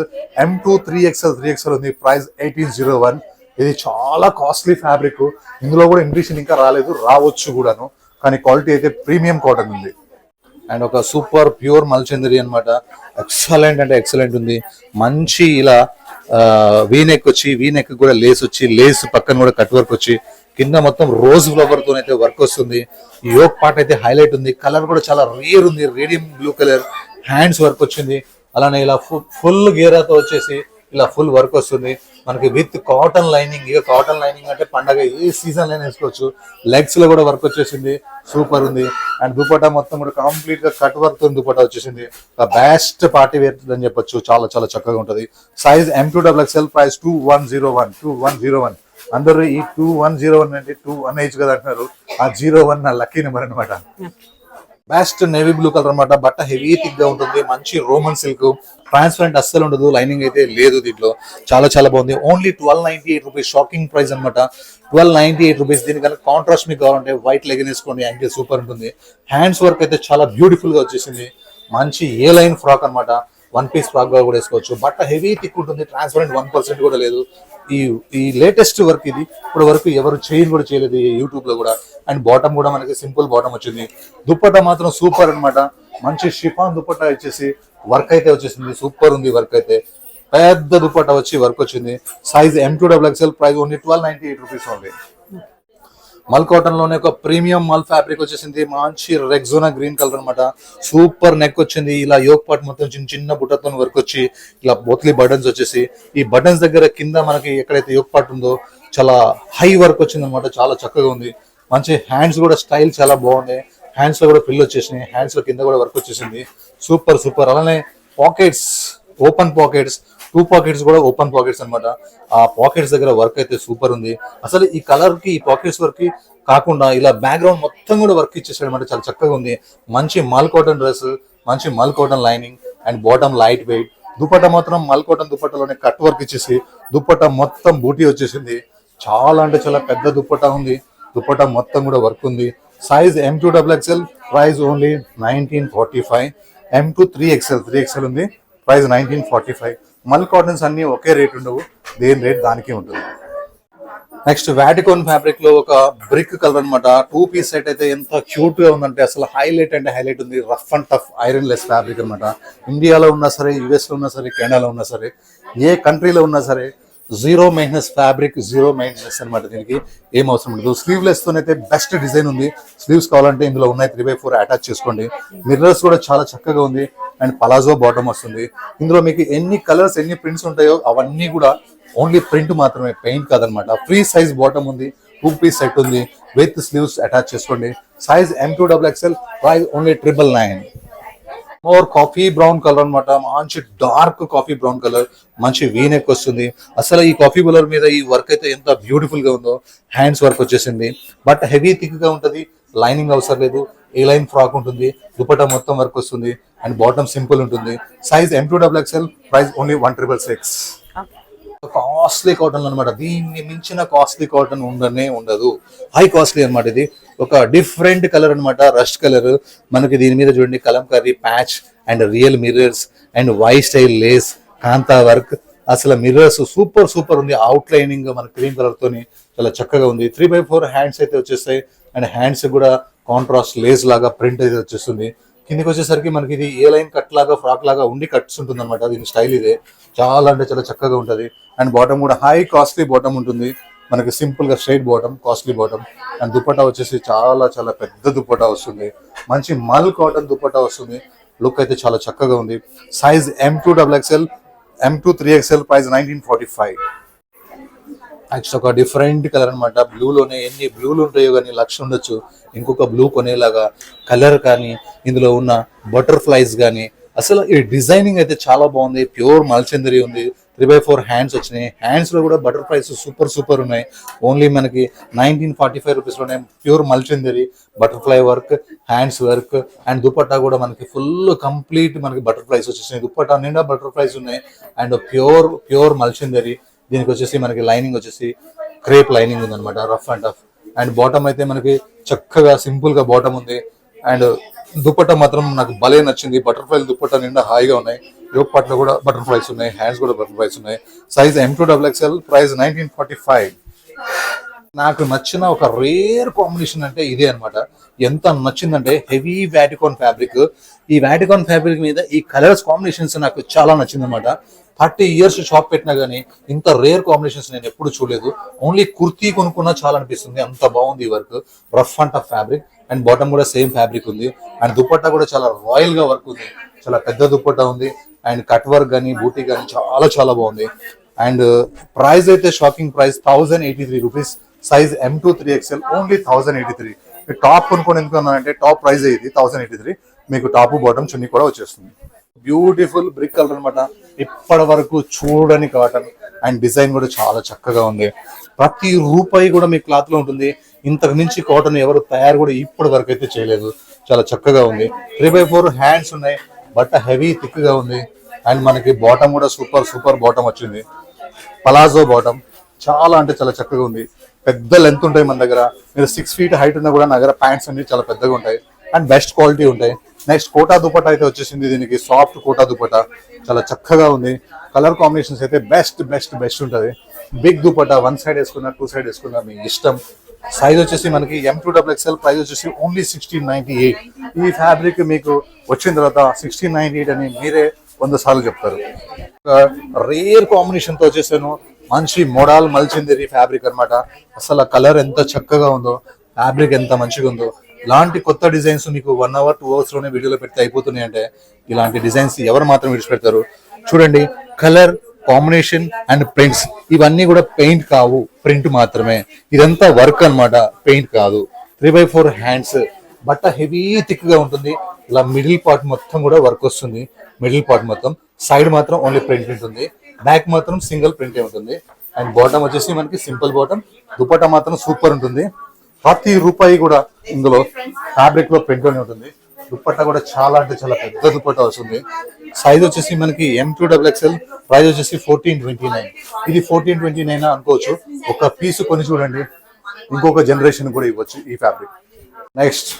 M2 3XL ఉంది. ప్రైస్ 1801. ఇది చాలా కాస్ట్లీ ఫ్యాబ్రిక్. ఇందులో కూడా ఇంగ్లీష్ ఇంకా రావచ్చు కూడాను, కానీ క్వాలిటీ అయితే ప్రీమియం కాటన్ ఉంది. అండ్ ఒక సూపర్ ప్యూర్ మల్చందరి అనమాట. ఎక్సలెంట్ అంటే ఎక్సలెంట్ ఉంది. మంచి ఇలా వీనెక్ వచ్చి, వీనెక్ కూడా లేస్ వచ్చి, లేస్ పక్కన కూడా కట్ వర్క్ వచ్చి, కింద మొత్తం రోజ్ ఫ్లవర్ తో అయితే వర్క్ వస్తుంది. ఈ యోగ్ పార్ట్ అయితే హైలైట్ ఉంది. కలర్ కూడా చాలా రేర్ ఉంది, radium blue colour. Hands work వచ్చింది. అలానే ఇలా ఫుల్ గేరాతో వచ్చేసి ఇలా ఫుల్ వర్క్ వస్తుంది మనకి విత్ కాటన్ లైనింగ్. ఇక కాటన్ లైనింగ్ అంటే పండగ ఏ సీజన్ లైన్ వేసుకోవచ్చు. లెగ్స్ లో కూడా వర్క్ వచ్చేసింది. సూపర్ ఉంది. అండ్ దుపట్టా మొత్తం కూడా కంప్లీట్ గా కట్ వర్క్ తో దుపట్టా వచ్చేసింది. బెస్ట్ పార్టీ వేర్ అని చెప్పొచ్చు. చాలా చక్కగా ఉంటది. Size M2XXL, price 2101. అందరూ ఈ 2101 అంటే 21 ఏజ్ కదా అంటున్నారు. ఆ 01 నా లక్కీ నెంబర్ అనమాట. బెస్ట్ నేవీ బ్లూ కలర్ అనమాట. బట్ట హెవీ థిక్ గా ఉంటుంది. మంచి రోమన్ సిల్క్. ట్రాన్స్పరెంట్ అస్సలు ఉండదు. లైనింగ్ అయితే లేదు దీంట్లో. చాలా బాగుంది. Only 1298 rupees. షాకింగ్ ప్రైస్ అనమాట. 1298 రూపీస్. దీనికన్నా కాంట్రాస్ట్ మీకు కావాలంటే వైట్ లెగిన్ వేసుకోండి. యాంకిల్ సూపర్ ఉంటుంది. హ్యాండ్స్ వర్క్ అయితే చాలా బ్యూటిఫుల్ గా వచ్చేసింది. మంచి ఏ లైన్ ఫ్రాక్ అనమాట. 1 పీస్ ఫ్రాక్ గా కూడా వేసుకోవచ్చు. బట్ట హెవీ థిక్ ఉంటుంది. ట్రాన్స్పరెంట్ 1% కూడా లేదు. ఈ లేటెస్ట్ వర్క్ ఇది. ఇప్పుడు వరకు ఎవరు కూడా చేయలేదు యూట్యూబ్ లో కూడా. అండ్ బాటమ్ కూడా మనకి సింపుల్ బాటమ్ వచ్చింది. దుపట్టా మాత్రం సూపర్ అనమాట. మంచి షిఫాన్ దుపట్టా వచ్చేసి వర్క్ అయితే వచ్చేసింది. సూపర్ ఉంది వర్క్ అయితే. పెద్ద దుపట్టా వచ్చి వర్క్ వచ్చింది. Size M2XXL, price only 1298 rupees only. మల్ కాటన్ లోనే ఒక ప్రీమియం మల్ ఫ్యాబ్రిక్ వచ్చేసింది. మంచి రెగ్జోనా గ్రీన్ కలర్ అనమాట. సూపర్ నెక్ వచ్చింది. ఇలా యోక్ పార్ట్ మొత్తం చిన్న చిన్న బుట్టతో వర్క్ వచ్చి ఇలా బోత్లీ బటన్స్ వచ్చేసి ఈ బటన్స్ దగ్గర కింద మనకి ఎక్కడైతే యోక్ పార్ట్ ఉందో చాలా హై వర్క్ వచ్చింది అనమాట. చాలా చక్కగా ఉంది. మంచి హ్యాండ్స్ కూడా స్టైల్ చాలా బాగుంది. హ్యాండ్స్ లో కూడా పిల్ వచ్చేసినాయి. హ్యాండ్స్ లో కింద కూడా వర్క్ వచ్చేసింది. Super super. అలానే పాకెట్స్, ఓపెన్ పాకెట్స్, 2 పాకెట్స్ కూడా ఓపెన్ పాకెట్స్ అనమాట. ఆ పాకెట్స్ దగ్గర వర్క్ అయితే సూపర్ ఉంది. అసలు ఈ కలర్ కి, ఈ పాకెట్స్ వర్క్ కి కాకుండా ఇలా బ్యాక్గ్రౌండ్ మొత్తం కూడా వర్క్ ఇచ్చేసాడు అనమాట. చాలా చక్కగా ఉంది. మంచి మల్ కాటన్ డ్రెస్, మంచి మల్ cotton lining and bottom light weight. Dupatta మాత్రం మల్ కాటన్ దుపట్టాలోనే కట్ వర్క్ ఇచ్చేసి దుపట్టా మొత్తం బూటీ వచ్చేసింది. చాలా అంటే చాలా పెద్ద దుపట్టా ఉంది. దుపట్టా మొత్తం కూడా వర్క్ ఉంది. Size M2XXL, price only 1945. M2 3XL ఉంది, ప్రైస్ 1945. మల్ కాటన్స్ అన్ని ఒకే రేట్ ఉండవు, దేని రేట్ దానికే ఉంటుంది. నెక్స్ట్ వాటికోన్ ఫ్యాబ్రిక్ లో ఒక బ్రిక్ కలర్ అనమాట. 2 పీస్ సెట్ అయితే ఎంత క్యూట్ గా ఉందంటే అసలు హైలైట్ అంటే హైలైట్ ఉంది. Rough and tough iron less fabric అనమాట. ఇండియాలో ఉన్నా సరే, యుఎస్ లో ఉన్నా సరే, కెనడాలో ఉన్నా సరే, ఏ కంట్రీలో ఉన్నా సరే zero maintenance fabric, zero maintenance అనమాట. దీనికి ఏం అవసరం ఉండదు. స్లీవ్లెస్ తోనైతే బెస్ట్ డిజైన్ ఉంది. స్లీవ్స్ కావాలంటే ఇందులో ఉన్నాయి 3/4 అటాచ్ చేసుకోండి. మిర్రర్స్ కూడా చాలా చక్కగా ఉంది. అండ్ పలాజో బాటమ్ వస్తుంది. ఇందులో మీకు ఎన్ని కలర్స్, ఎన్ని ప్రింట్స్ ఉంటాయో అవన్నీ కూడా ఓన్లీ ప్రింట్ మాత్రమే, పెయింట్ కాదనమాట. ఫ్రీ సైజ్ బాటమ్ ఉంది. 2 పీస్ సెట్ ఉంది విత్ స్లీవ్స్ అటాచ్ చేసుకోండి. Size M2XXL, price only 999. More coffee brown colour అనమాట. మంచి డార్క్ కాఫీ బ్రౌన్ కలర్, మంచి వీనెక్ వస్తుంది. అసలు ఈ కాఫీ కలర్ మీద ఈ వర్క్ అయితే ఎంత బ్యూటిఫుల్ గా ఉందో. హ్యాండ్స్ వర్క్ వచ్చేసింది. బట్ హెవీ థిక్ గా ఉంటది. లైనింగ్ అవసరం లేదు. ఏ లైన్ ఫ్రాక్ ఉంటుంది. దుపట్టా మొత్తం వర్క్ వస్తుంది. అండ్ బాటమ్ సింపుల్ ఉంటుంది. Size M2XXL, price only 1666. Costly cotton అనమాట. దీన్ని మించిన కాస్ట్లీ కాటన్ ఉండదు. హై కాస్ట్లీ అనమాట. ఇది ఒక డిఫరెంట్ కలర్ అనమాట. Rush colour. మనకి దీని మీద చూడండి kalamkari patch and real mirrors and Y style lace, kantha work. అసలు మిర్రర్స్ సూపర్ సూపర్ ఉంది. అవుట్ లైనింగ్ మన క్రీమ్ కలర్ తోని చాలా చక్కగా ఉంది. 3/4 హ్యాండ్స్ అయితే వచ్చేస్తాయి. అండ్ హ్యాండ్స్ కూడా కాంట్రాస్ట్ లేస్ లాగా ప్రింట్ అయితే వచ్చేస్తుంది. కిందికి వచ్చేసరికి మనకి ఇది ఏ లైన్ కట్ లాగా, ఫ్రాక్ లాగా ఉండి కట్స్ ఉంటుంది అనమాట. దీని స్టైల్ ఇదే. చాలా అంటే చాలా చక్కగా ఉంటది. అండ్ బాటమ్ కూడా హై కాస్ట్లీ బాటమ్ ఉంటుంది. మనకి సింపుల్ గా straight bottom, costly bottom. And dupatta వచ్చేసి చాలా చాలా పెద్ద దుపట్టా వస్తుంది. మంచి మల్ కాటన్ దుపట్టా వస్తుంది. లుక్ అయితే చాలా చక్కగా ఉంది. Size M2XXL, M2 3XL, price 1945. Next ఒక డిఫరెంట్ కలర్ అనమాట. బ్లూలోనే ఎన్ని బ్లూలు ఉంటాయో కానీ లక్ష ఉండొచ్చు. ఇంకొక బ్లూ కొనేలాగా కలర్ కానీ, ఇందులో ఉన్న బటర్ఫ్లైస్ కానీ, అసలు ఈ డిజైనింగ్ అయితే చాలా బాగుంది. ప్యూర్ మల్చందరి ఉంది. 3/4 హ్యాండ్స్ వచ్చినాయి. హ్యాండ్స్ లో కూడా బటర్ఫ్లైస్ సూపర్ సూపర్ ఉన్నాయి. ఓన్లీ మనకి 1945 రూపీస్ లోనే ప్యూర్ మల్చందరి, butterfly work, hands work and dupatta కూడా మనకి ఫుల్ కంప్లీట్ మనకి బటర్ఫ్లైస్ వచ్చేసినాయి. దుపట్టా నిండా బటర్ఫ్లైస్ ఉన్నాయి. అండ్ ప్యూర్ మల్చందరి. దీనికి వచ్చేసి మనకి లైనింగ్ వచ్చేసి క్రేప్ లైనింగ్ ఉంది అనమాట. Rough and tough. And bottom అయితే మనకి చక్కగా సింపుల్ గా బాటమ్ ఉంది. అండ్ దుపట్టా మాత్రం నాకు భలే నచ్చింది. బటర్ఫ్లై దుపట్టా నిండా హాయిగా ఉన్నాయి. యోక్ పార్ట్ లో కూడా బటర్ఫ్లైస్ ఉన్నాయి. హ్యాండ్స్ కూడా బటర్ఫ్లైస్ ఉన్నాయి. Size M2XXL, price 1945. నాకు నచ్చిన ఒక రేర్ కాంబినేషన్ అంటే ఇదే అనమాట. ఎంత నచ్చిందంటే హెవీ వాటికాన్ ఫ్యాబ్రిక్. ఈ వాటికాన్ ఫ్యాబ్రిక్ మీద ఈ కలర్స్ కాంబినేషన్స్ నాకు చాలా నచ్చింది అనమాట. 30 ఇయర్స్ షాప్ పెట్టినా గానీ ఇంత రేర్ కాంబినేషన్స్ నేను ఎప్పుడు చూడలేదు. ఓన్లీ కుర్తీ కొనుక్కున్నా చాలా అనిపిస్తుంది. అంత బాగుంది ఈ work. Rough and tough fabric. And bottom కూడా సేమ్ ఫ్యాబ్రిక్ ఉంది. అండ్ దుపట్టా కూడా చాలా రాయల్ గా వర్క్ ఉంది. చాలా పెద్ద దుపట్టా ఉంది. అండ్ కట్ వర్క్ కానీ, బూటీ కానీ చాలా చాలా బాగుంది. అండ్ ప్రైస్ అయితే shocking price 1083 rupees. Size M2 3XL, only 1083. Top కొనుక్కొని ఎందుకన్నానంటే టాప్ ప్రైస్ ఇది 1083. మీకు టాప్ బాటమ్ చున్నీ కూడా వచ్చేస్తుంది. బ్యూటిఫుల్ బ్రిక్ కలర్ అనమాట. ఇప్పటి వరకు చూడని కాటన్. అండ్ డిజైన్ కూడా చాలా చక్కగా ఉంది. ప్రతి రూపాయి కూడా మీ క్లాత్ లో ఉంటుంది. ఇంతకు మించి కాటన్ ఎవరు తయారు కూడా ఇప్పటి వరకు అయితే చేయలేదు. చాలా చక్కగా ఉంది. 3/4 హ్యాండ్స్ ఉన్నాయి. బట్ట హెవీ థిక్ గా ఉంది. అండ్ మనకి బాటమ్ కూడా సూపర్ బాటమ్ వచ్చింది. Palazzo bottom. చాలా అంటే చాలా చక్కగా ఉంది. పెద్ద లెంత్ ఉంటాయి మన దగ్గర. మీరు 6 feet హైట్ ఉన్నా కూడా నా దగ్గర ప్యాంట్స్ అన్ని చాలా పెద్దగా ఉంటాయి. అండ్ బెస్ట్ క్వాలిటీ ఉంటాయి. నెక్స్ట్ కోటా దుపట్టా అయితే వచ్చేసింది. దీనికి సాఫ్ట్ కోటా దుపట్టా చాలా చక్కగా ఉంది. కలర్ కాంబినేషన్స్ అయితే బెస్ట్ ఉంటుంది. బిగ్ దుపట్టా 1 side వేసుకున్నా, 2 side వేసుకున్నా మీ ఇష్టం. సైజ్ వచ్చేసి మనకి M2XXL, ప్రైస్ వచ్చేసి ఓన్లీ 1698. ఈ ఫ్యాబ్రిక్ మీకు వచ్చిన తర్వాత 1698 అని మీరే 100 సార్లు చెప్తారు. రేర్ కాంబినేషన్ తో వచ్చేసాను. మంచి మోడల్ మల్చింది ఫ్యాబ్రిక్ అన్నమాట. అసలు కలర్ ఎంత చక్కగా ఉందో, ఫ్యాబ్రిక్ ఎంత మంచిగా ఉందో. ఇలాంటి కొత్త డిజైన్స్ మీకు 1 hour 2 hours లోనే వీడియోలో పెడితే అయిపోతున్నాయి అంటే ఇలాంటి డిజైన్స్ ఎవరు మాత్రం విడిచిపెడతారు. చూడండి, కలర్ కాంబినేషన్ అండ్ ప్రింట్స్ ఇవన్నీ కూడా పెయింట్ కావు, ప్రింట్ మాత్రమే. ఇదంతా వర్క్ అన్నమాట, పెయింట్ కాదు. 3x4 హ్యాండ్స్, బట్ట హెవీ థిక్ గా ఉంటుంది. ఇలా మిడిల్ పార్ట్ మొత్తం కూడా వర్క్ వస్తుంది. మిడిల్ పార్ట్ మొత్తం, సైడ్ మాత్రం ఓన్లీ ప్రింట్ ఉంటుంది. బ్యాక్ మాత్రం సింగిల్ ప్రింటే ఉంటుంది. అండ్ బాటమ్ వచ్చేసి మనకి సింపుల్ బాటమ్. దుపట్టా మాత్రం సూపర్ ఉంటుంది. ప్రతి రూపాయి కూడా ఇందులో ఫ్యాబ్రిక్ లో ప్రింట్ లోనే ఉంటుంది. దుపట్టా కూడా చాలా అంటే చాలా పెద్ద దుపట్టా వస్తుంది. సైజ్ వచ్చేసి మనకి M2XXL, ప్రైస్ వచ్చేసి 1429. ఇది 1429 అనుకోవచ్చు. ఒక పీస్ కొని చూడండి, ఇంకొక జనరేషన్ కూడా ఇవ్వచ్చు ఈ ఫ్యాబ్రిక్. నెక్స్ట్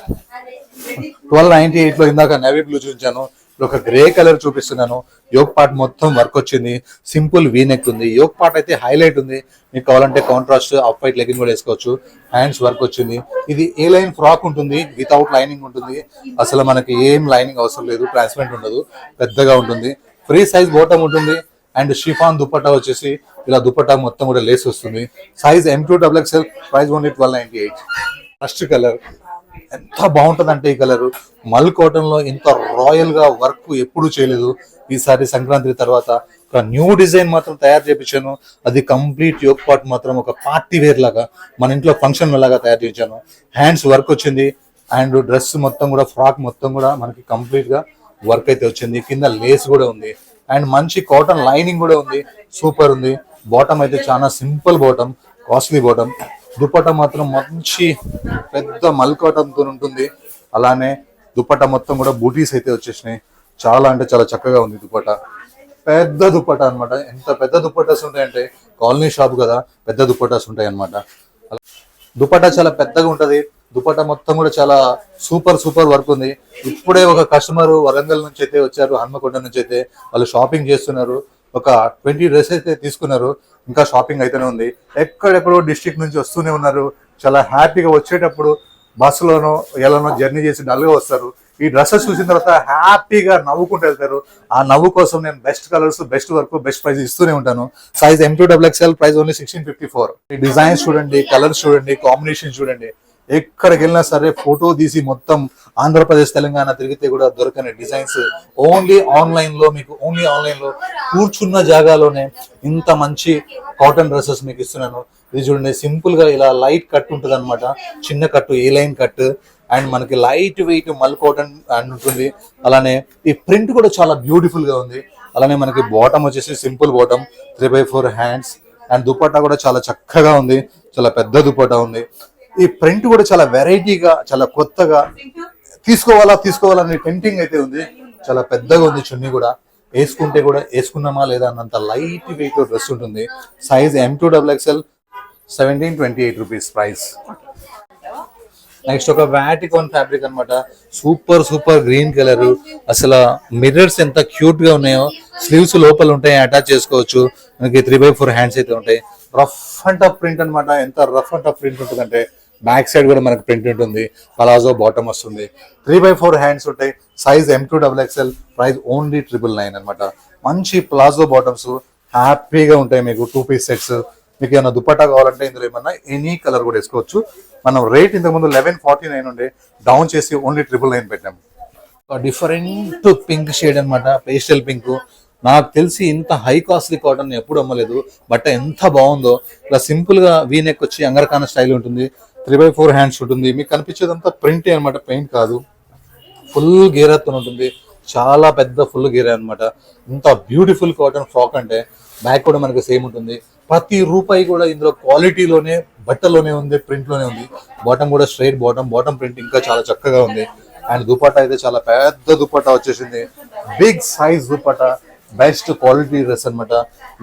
1298 లో ఇందాక నేవీ బ్లూ చూపించాను. ఒక గ్రే కలర్ చూపిస్తున్నాను. యోక్ పార్ట్ మొత్తం వర్క్ వచ్చింది. సింపుల్ వీ నెక్ ఉంది. యోక్ పార్ట్ అయితే హైలైట్ ఉంది. మీకు కావాలంటే కాంట్రాస్ట్ ఆఫ్ వైట్ లెగిన్ కూడా వేసుకోవచ్చు. హ్యాండ్స్ వర్క్ వచ్చింది. ఇది ఏ లైన్ ఫ్రాక్ ఉంటుంది, వితౌట్ లైనింగ్ ఉంటుంది. అసలు మనకి ఏం లైనింగ్ అవసరం లేదు, ట్రాన్స్పరెంట్ ఉండదు, పెద్దగా ఉంటుంది. ఫ్రీ సైజ్ బాటమ్ ఉంటుంది. అండ్ షిఫాన్ దుపట్టా వచ్చేసి ఇలా దుపట్టా మొత్తం కూడా లేస్ వస్తుంది. Size M2XXL, price only 1298. First colour ఎంత బాగుంటుంది అంటే ఈ కలర్ మల్ కాటన్ లో ఇంత రాయల్ గా వర్క్ ఎప్పుడు చేయలేదు. ఈసారి సంక్రాంతి తర్వాత ఒక న్యూ డిజైన్ మాత్రం తయారు చేయించాను. అది కంప్లీట్ యోక్ పార్ట్ మాత్రం ఒక పార్టీ వేర్ లాగా, మన ఇంట్లో ఫంక్షన్ లాగా తయారు చేయించాను. హ్యాండ్స్ వర్క్ వచ్చింది. అండ్ డ్రెస్ మొత్తం కూడా, ఫ్రాక్ మొత్తం కూడా మనకి కంప్లీట్ గా వర్క్ అయితే వచ్చింది. కింద లేస్ కూడా ఉంది. అండ్ మంచి కాటన్ లైనింగ్ కూడా ఉంది. సూపర్ ఉంది. బాటమ్ అయితే చాలా simple bottom, costly bottom. Dupatta మాత్రం మంచి పెద్ద మల్ కాటన్ తో ఉంటుంది. అలానే దుపట్టా మొత్తం కూడా బూటీస్ అయితే వచ్చేసినాయి. చాలా అంటే చాలా చక్కగా ఉంది దుపట్టా. పెద్ద దుపట్టా అన్నమాట. ఎంత పెద్ద దుపట్టాస్ ఉంటాయంటే, కాలనీ షాప్ కదా, పెద్ద దుపట్టాస్ ఉంటాయి అన్నమాట. దుపట్టా చాలా పెద్దగా ఉంటది. దుపట్టా మొత్తం కూడా చాలా సూపర్ వర్క్ ఉంది. ఇప్పుడే ఒక కస్టమర్ వరంగల్ నుంచి అయితే వచ్చారు, హన్మకొండ నుంచి అయితే. వాళ్ళు షాపింగ్ చేస్తున్నారు. ఒక 20 డ్రెస్ అయితే తీసుకున్నారు. ఇంకా షాపింగ్ అయితేనే ఉంది. ఎక్కడెక్కడో డిస్ట్రిక్ట్ నుంచి వస్తూనే ఉన్నారు. చాలా హ్యాపీగా వచ్చేటప్పుడు బస్సులోనో ఎలానో జర్నీ చేసి డల్గా వస్తారు. ఈ డ్రెస్సెస్ చూసిన తర్వాత హ్యాపీగా నవ్వుకుంటూ వెళ్తారు. ఆ నవ్వు కోసం నేను best colours, best work, best price ఇస్తూనే ఉంటాను. Size M2XXL, price only 1654. ఈ డిజైన్స్ చూడండి, కలర్స్ చూడండి, కాంబినేషన్ చూడండి. ఎక్కడికి వెళ్ళినా సరే ఫోటో తీసి మొత్తం ఆంధ్రప్రదేశ్, తెలంగాణ తిరిగితే కూడా దొరకని డిజైన్స్ ఓన్లీ ఆన్లైన్ లో, మీకు ఓన్లీ ఆన్లైన్ లో కూర్చున్న జాగాలోనే ఇంత మంచి కాటన్ డ్రెస్సెస్ మీకు ఇస్తున్నాను. ఇది చూడండి, సింపుల్ గా ఇలా లైట్ కట్ ఉంటుంది అనమాట. చిన్న కట్టు, ఏ లైన్ కట్. అండ్ మనకి లైట్ వెయిట్ మల్ కాటన్ అండ్ ఉంటుంది. అలానే ఈ ప్రింట్ కూడా చాలా బ్యూటిఫుల్ గా ఉంది. అలానే మనకి బాటమ్ వచ్చేసి simple bottom, 3x4 hands. And dupatta కూడా చాలా చక్కగా ఉంది. చాలా పెద్ద దుపట్టా ఉంది. ఈ ప్రింట్ కూడా చాలా వెరైటీగా, చాలా కొత్తగా, తీసుకోవాలని టెంప్టింగ్ అయితే ఉంది. చాలా పెద్దగా ఉంది. చున్నీ కూడా వేసుకుంటే కూడా వేసుకున్నామా లేదా అన్నంత లైట్ వెయిట్ డ్రెస్ ఉంటుంది. Size M2XXL, 1728 rupees price. Next ఒక వాటికాన్ ఫ్యాబ్రిక్ అన్నమాట. Super green colour. అసలు మిర్రర్స్ ఎంత క్యూట్ గా ఉన్నాయో. స్లీవ్స్ లోపల ఉంటాయి, అటాచ్ చేసుకోవచ్చు. మనకి 3x4 హ్యాండ్స్ అయితే ఉంటాయి. రఫ్ అండ్ టఫ్ ప్రింట్ అనమాట. ఎంత రఫ్ అండ్ టఫ్ ప్రింట్ ఉంటుందంటే, బ్యాక్ సైడ్ కూడా మనకి ప్రింట్ ఉంటుంది. పలాజో బాటమ్ వస్తుంది. 3x4 హ్యాండ్స్ ఉంటాయి. సైజ్ M2XXL, ప్రైస్ ఓన్లీ 999 అనమాట. మంచి ప్లాజో బాటమ్స్ హ్యాపీగా ఉంటాయి మీకు. 2 పీస్ సెట్స్. మీకు ఏమైనా దుపట్టా కావాలంటే ఇందులో ఏమన్నా ఎనీ కలర్ కూడా వేసుకోవచ్చు. మనం రేట్ ఇంతకుముందు 1149 ఉండే, డౌన్ చేసి ఓన్లీ 999 పెట్టాము. డిఫరెంట్ పింక్ షేడ్ అనమాట, పేస్టల్ పింక్. నాకు తెలిసి ఇంత హై కాస్ట్లీ కాటన్ ఎప్పుడు అమ్మలేదు. బట్ట ఎంత బాగుందో. ఇలా సింపుల్ గా వీ నెక్ వచ్చి అంగరకాన స్టైల్ ఉంటుంది. 3x4 హ్యాండ్స్ ఉంటుంది. మీకు కనిపించేదంతా ప్రింటే అనమాట, పెయింట్ కాదు. ఫుల్ గేరాతో ఉంటుంది. చాలా పెద్ద ఫుల్ గేరా అనమాట. ఇంత బ్యూటిఫుల్ కాటన్ ఫ్రాక్ అంటే బ్యాక్ కూడా మనకి సేమ్ ఉంటుంది. ప్రతి రూపాయి కూడా ఇందులో క్వాలిటీలోనే, బట్టలోనే ఉంది, ప్రింట్ లోనే ఉంది. బాటమ్ కూడా స్ట్రైట్ బాటమ్ ప్రింట్ ఇంకా చాలా చక్కగా ఉంది. అండ్ దుపట్టా అయితే చాలా పెద్ద దుపట్టా వచ్చేసింది. Big size dupatta, best quality dress అనమాట.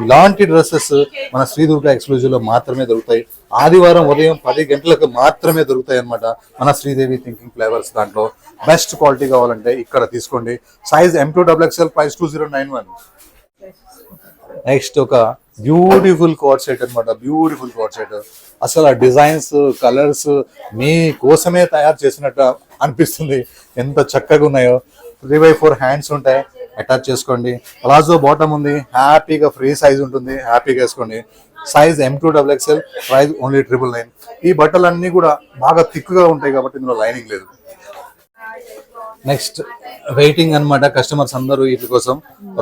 ఇలాంటి డ్రెస్సెస్ మన శ్రీదుర్గ ఎక్స్క్లూజివ్ లో మాత్రమే దొరుకుతాయి. ఆదివారం ఉదయం 10 గంటలకు మాత్రమే దొరుకుతాయి అనమాట. మన శ్రీదేవి థింకింగ్ ఫ్లేవర్స్ దాంట్లో బెస్ట్ క్వాలిటీ కావాలంటే ఇక్కడ తీసుకోండి. Size M2XXL, price 2091. నెక్స్ట్ ఒక బ్యూటిఫుల్ కోట్ సెట్ అనమాట. Beautiful coat set. అసలు ఆ డిజైన్స్, కలర్స్ మీ కోసమే తయారు చేసినట్టు అనిపిస్తుంది. ఎంత చక్కగా ఉన్నాయో. 3x4 హ్యాండ్స్ ఉంటాయి. అటాచ్ చేసుకోండి. ప్లాజో బాటమ్ ఉంది, హ్యాపీగా ఫ్రీ సైజ్ ఉంటుంది, హ్యాపీగా వేసుకోండి. Size M2XXL, price only 999. ఈ బట్టలన్నీ కూడా బాగా థిక్గా ఉంటాయి కాబట్టి ఇందులో లైనింగ్ లేదు. నెక్స్ట్ వెయిటింగ్ అన్నమాట కస్టమర్స్ అందరూ వీటి కోసం.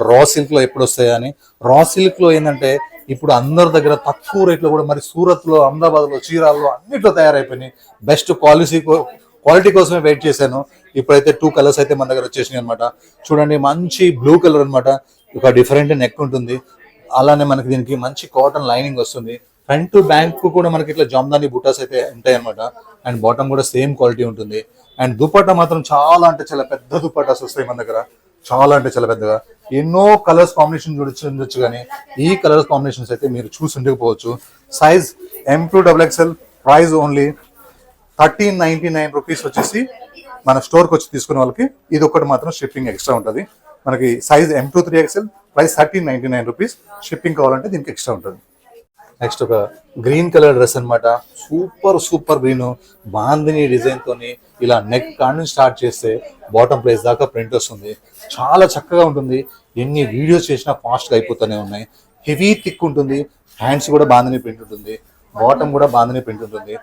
రా సిల్క్ లో ఎప్పుడు వస్తాయని. రా సిల్క్ లో ఏంటంటే ఇప్పుడు అందరి దగ్గర తక్కువ రేట్లో కూడా మరి సూరత్ లో, అహ్మదాబాద్ లో, చీరాల్లో అన్నిట్లో తయారైపోయినాయి. బెస్ట్ క్వాలిటీ కోసమే వెయిట్ చేశాను. ఇప్పుడైతే 2 కలర్స్ అయితే మన దగ్గర వచ్చేసినాయి అనమాట. చూడండి, మంచి బ్లూ కలర్ అన్నమాట. ఒక డిఫరెంట్ నెక్ ఉంటుంది, అలానే మనకి దీనికి మంచి కాటన్ లైనింగ్ వస్తుంది. ఫ్రంట్ టు బ్యాక్ కూడా మనకి ఇట్లా జామ్దాని బుటాస్ అయితే ఉంటాయి అనమాట. అండ్ బాటమ్ కూడా సేమ్ క్వాలిటీ ఉంటుంది. అండ్ దుపట్టా మాత్రం చాలా అంటే చాలా పెద్ద దుపట్టాస్ వస్తాయి మన దగ్గర, చాలా అంటే చాలా పెద్దగా. ఎన్నో కలర్స్ కాంబినేషన్ చూడొచ్చు కానీ ఈ కలర్స్ కాంబినేషన్స్ అయితే మీరు చూసి ఉండకపోవచ్చు. Size M2XXL, price only 1399 rupees వచ్చేసి మన స్టోర్కి వచ్చి తీసుకునే వాళ్ళకి ఇది ఒకటి మాత్రం షిప్పింగ్ ఎక్స్ట్రా ఉంటుంది. మనకి size M2XXL, price 1399 rupees. Shipping కావాలంటే దీనికి ఎక్స్ట్రా ఉంటుంది. నెక్స్ట్ ఒక గ్రీన్ కలర్ డ్రెస్ అన్నమాట. సూపర్ గ్రీన్ బాందిని డిజైన్ తోని ఇలా నెక్ కాడ నుంచి స్టార్ట్ చేస్తే బాటమ్ ప్లేస్ దాకా ప్రింట్ వస్తుంది. చాలా చక్కగా ఉంటుంది. ఎన్ని వీడియోస్ చేసినా ఫాస్ట్ గా అయిపోతూనే ఉన్నాయి. హెవీ థిక్ ఉంటుంది. హ్యాండ్స్ కూడా బాందిని ప్రింట్ ఉంటుంది, బాటమ్ కూడా బాందిని ప్రింట్ ఉంటుంది.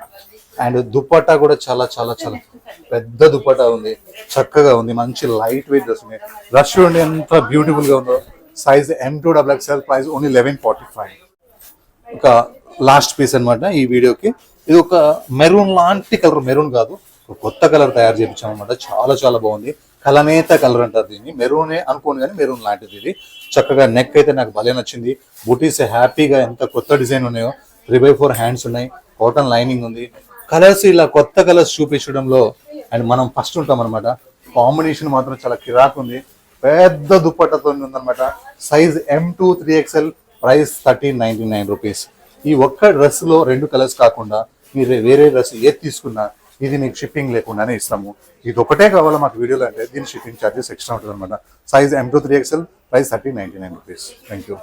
అండ్ దుపట్టా కూడా చాలా చాలా చాలా పెద్ద దుపట్టా ఉంది, చక్కగా ఉంది. మంచి లైట్ వెయిట్ డ్రెస్ ఉంది. రష్ ఉండి ఎంత బ్యూటిఫుల్ గా ఉందో. Size M2XXL, price only 1145. ఒక లాస్ట్ పీస్ అన్నమాట ఈ వీడియోకి. ఇది ఒక మెరూన్ లాంటి కలర్, మెరూన్ కాదు, ఒక కొత్త కలర్ తయారు చేయించాం అనమాట. చాలా చాలా బాగుంది. కలనేత కలర్ అంటారు దీన్ని. మెరూనే అనుకోను కానీ మెరూన్ లాంటిది ఇది. చక్కగా నెక్ అయితే నాకు భలే నచ్చింది. బుటీస్ హ్యాపీగా ఎంత కొత్త డిజైన్ ఉన్నాయో. 3x4 హ్యాండ్స్ ఉన్నాయి, కాటన్ లైనింగ్ ఉంది. కలర్స్ ఇలా కొత్త కలర్స్ చూపించడంలో అండ్ మనం ఫస్ట్ ఉంటాం అనమాట. కాంబినేషన్ మాత్రం చాలా కిరాక్ ఉంది. పెద్ద దుప్పట్టతో ఉందన్నమాట. Size M2XXL, price 1399 rupees. ఈ ఒక్క డ్రెస్ లో 2 కలర్స్ కాకుండా మీరు వేరే డ్రెస్ ఏది తీసుకున్నా ఇది మీకు షిప్పింగ్ లేకుండానే ఇస్తాము. ఇది ఒకటే కావాలా మాకు వీడియోలో అంటే దీని షిప్పింగ్ ఛార్జెస్ ఎక్స్ట్రా ఉంటుంది అనమాట. Size M2XXL, price 1399 rupees. Thank you.